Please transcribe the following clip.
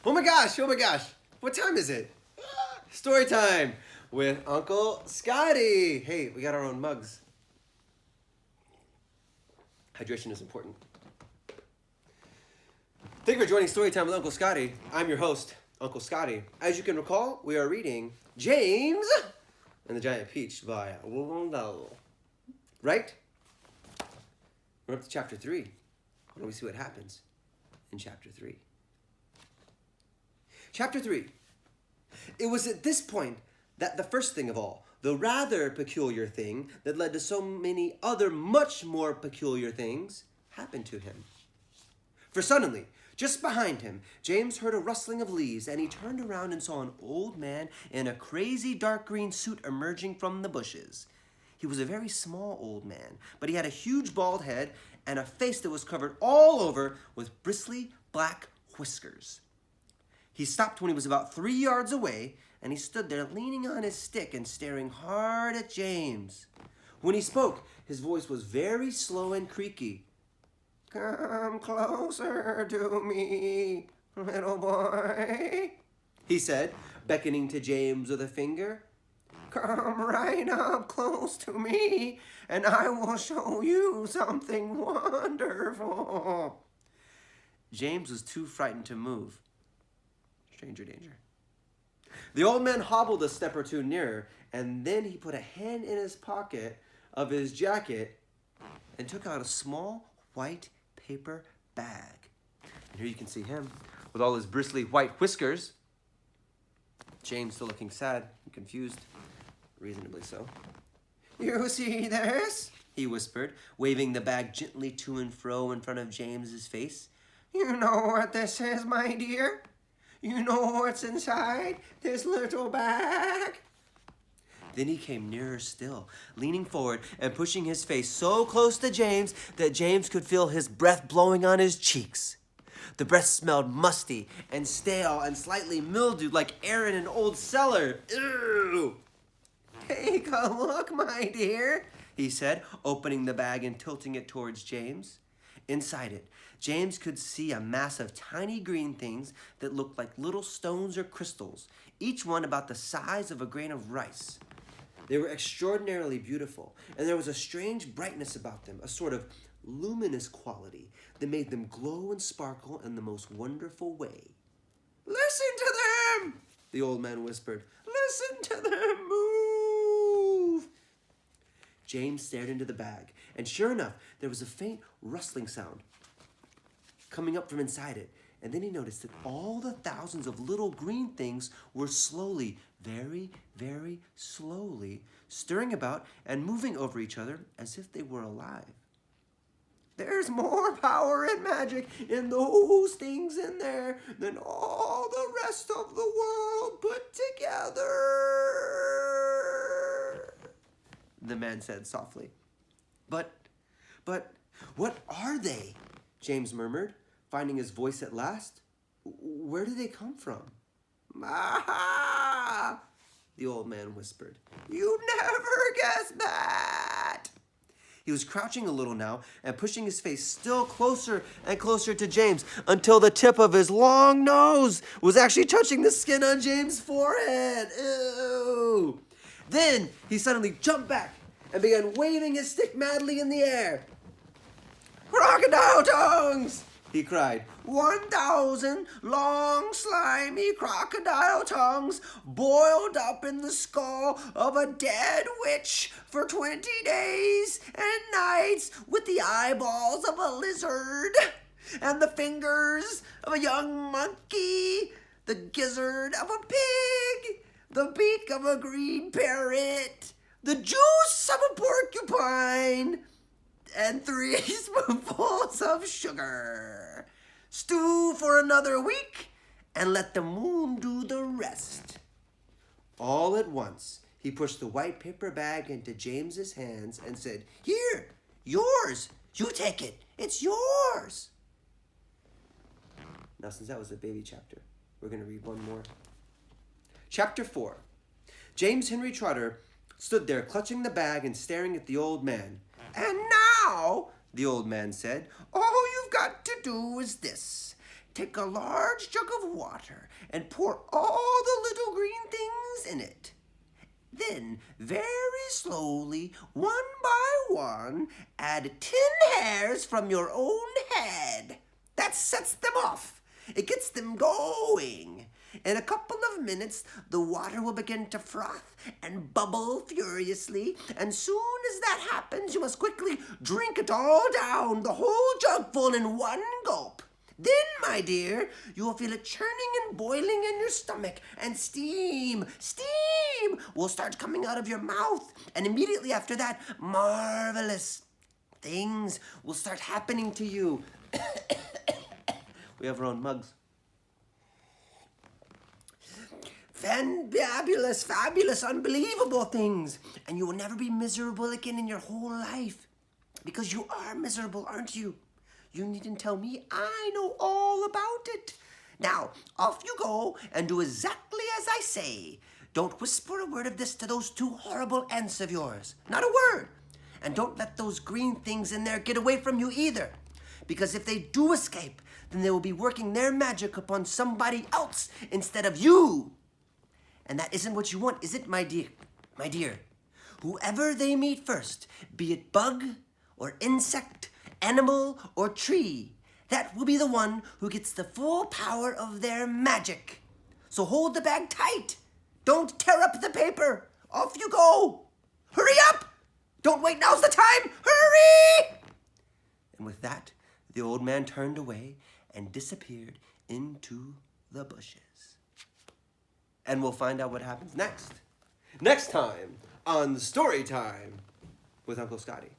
Oh my gosh, what time is it? Story time with Uncle Scotty. Hey, we got our own mugs. Hydration is important. Thank you for joining Storytime with Uncle Scotty. I'm your host, Uncle Scotty. As you can recall, we are reading James and the Giant Peach by Roald Dahl. Right? We're up to chapter 3. Why don't we see what happens in chapter 3? Chapter 3. It was at this point that the first thing of all, the rather peculiar thing that led to so many other much more peculiar things, happened to him. For suddenly, just behind him, James heard a rustling of leaves, and he turned around and saw an old man in a crazy dark green suit emerging from the bushes. He was a very small old man, but he had a huge bald head and a face that was covered all over with bristly black whiskers. He stopped when he was about 3 yards away, and he stood there leaning on his stick and staring hard at James. When he spoke, his voice was very slow and creaky. "Come closer to me, little boy," he said, beckoning to James with a finger. "Come right up close to me, and I will show you something wonderful." James was too frightened to move. Stranger danger. The old man hobbled a step or two nearer, and then he put a hand in his pocket of his jacket and took out a small white paper bag. And here you can see him with all his bristly white whiskers. James still looking sad and confused, reasonably so. "You see this?" he whispered, waving the bag gently to and fro in front of James's face. "You know what this is, my dear? You know what's inside this little bag?" Then he came nearer still, leaning forward and pushing his face so close to James that James could feel his breath blowing on his cheeks. The breath smelled musty and stale and slightly mildewed like air in an old cellar. Ew! "Take a look, my dear," he said, opening the bag and tilting it towards James. Inside it, James could see a mass of tiny green things that looked like little stones or crystals, each one about the size of a grain of rice. They were extraordinarily beautiful, and there was a strange brightness about them, a sort of luminous quality that made them glow and sparkle in the most wonderful way. "Listen to them!" the old man whispered. "Listen to them move!" James stared into the bag, and sure enough, there was a faint rustling sound coming up from inside it. And then he noticed that all the thousands of little green things were slowly, very, very slowly, stirring about and moving over each other as if they were alive. "There's more power and magic in those things in there than all the rest of the world put together," the man said softly. But, what are they?" James murmured, finding his voice at last. "Where do they come from?" "Ah!" the old man whispered. "You never guessed that." He was crouching a little now and pushing his face still closer and closer to James until the tip of his long nose was actually touching the skin on James' forehead. Ew! Then he suddenly jumped back and began waving his stick madly in the air. "Crocodile tongues!" he cried. 1,000 long, slimy crocodile tongues boiled up in the skull of a dead witch for 20 days and nights, with the eyeballs of a lizard and the fingers of a young monkey, the gizzard of a pig, the beak of a green parrot, the juice of a porcupine, and 3 spoonfuls of sugar. Stew for another week, and let the moon do the rest." All at once, he pushed the white paper bag into James's hands and said, "Here, yours. You take it. It's yours." Now, since that was a baby chapter, we're going to read one more. Chapter 4. James Henry Trotter stood there clutching the bag and staring at the old man. "And now," the old man said, "all you've got to do is this. take a large jug of water and pour all the little green things in it. Then, very slowly, one by one, add 10 hairs from your own head. That sets them off. It gets them going. In a couple of minutes, the water will begin to froth and bubble furiously, and soon as that happens, you must quickly drink it all down, the whole jug full in one gulp. Then, my dear, you will feel it churning and boiling in your stomach, and steam will start coming out of your mouth, and immediately after that, marvelous things will start happening to you. We have our own mugs. Fabulous, unbelievable things. And you will never be miserable again in your whole life. Because you are miserable, aren't you? You needn't tell me. I know all about it. Now, off you go and do exactly as I say. Don't whisper a word of this to those two horrible aunts of yours. Not a word. And don't let those green things in there get away from you either. Because if they do escape, then they will be working their magic upon somebody else instead of you. And that isn't what you want, is it, my dear? My dear, whoever they meet first, be it bug or insect, animal or tree, that will be the one who gets the full power of their magic. So hold the bag tight. Don't tear up the paper. Off you go. Hurry up. Don't wait, now's the time. Hurry! And with that, the old man turned away and disappeared into the bushes. And we'll find out what happens next time on Storytime with Uncle Scotty.